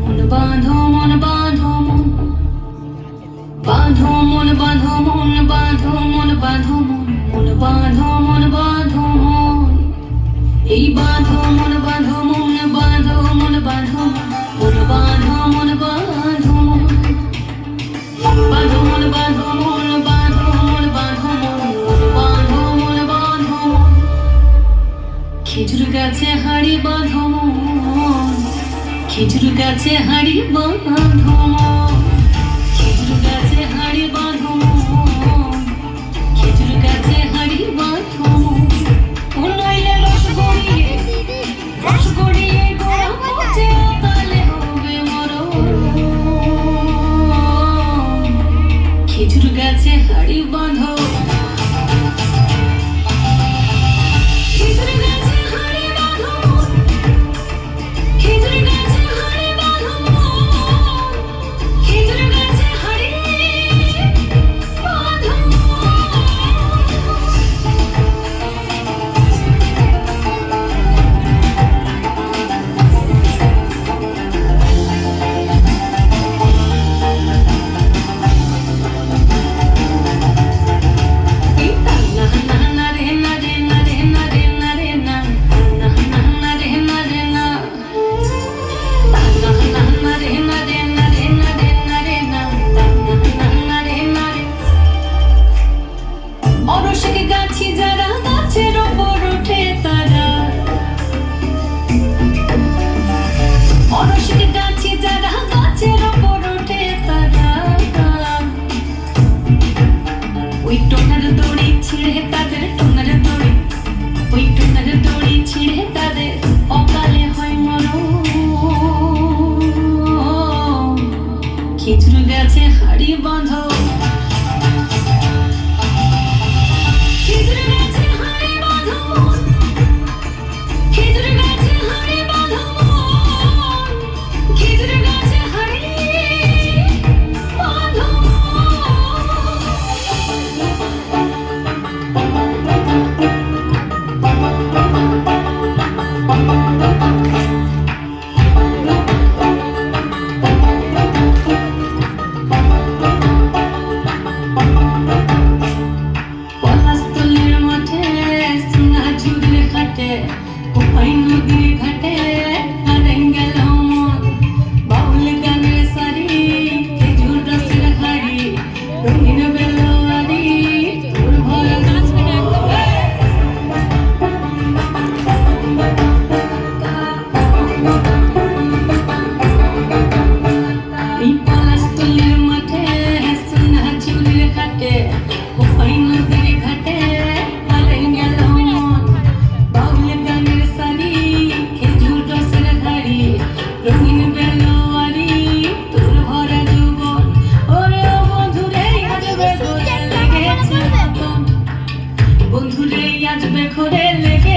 মন বাঁধো মন বাঁধো মন বাঁধো মন বাঁধো মন বাঁধো মন বাঁধো মন বাঁধো মন বাঁধো মন এই বাঁধো মন বাঁধো মন বাঁধো মন বাঁধো মন বাঁধো মন বাঁধো মন বাঁধো মন বাঁধো মন বাঁধো মন বাঁধো মন বাঁধো মন বাঁধো খেজুর গাছে হাড়ি বাঁধো মন খেজুর গাছে হাড়ি বাঁধো মন খেজুর গাছে হাড়ি বাঁধো মন খেজুর গাছে হাড়ি বাঁধো মন নইলে রস গড়িয়ে গোড়া পচে তালে হবে মরণ খেজুর গাছে হাড়ি বাঁধো খেজুর গাছে হাড়ি বাঁধো খেজুর গাছে হাড়ি বাঁধো খেজুর গাছে হাড়ি বাঁধো খেজুর গাছে হাড়ি বাঁধো বন্ধুরে আজ বেখরে লেগে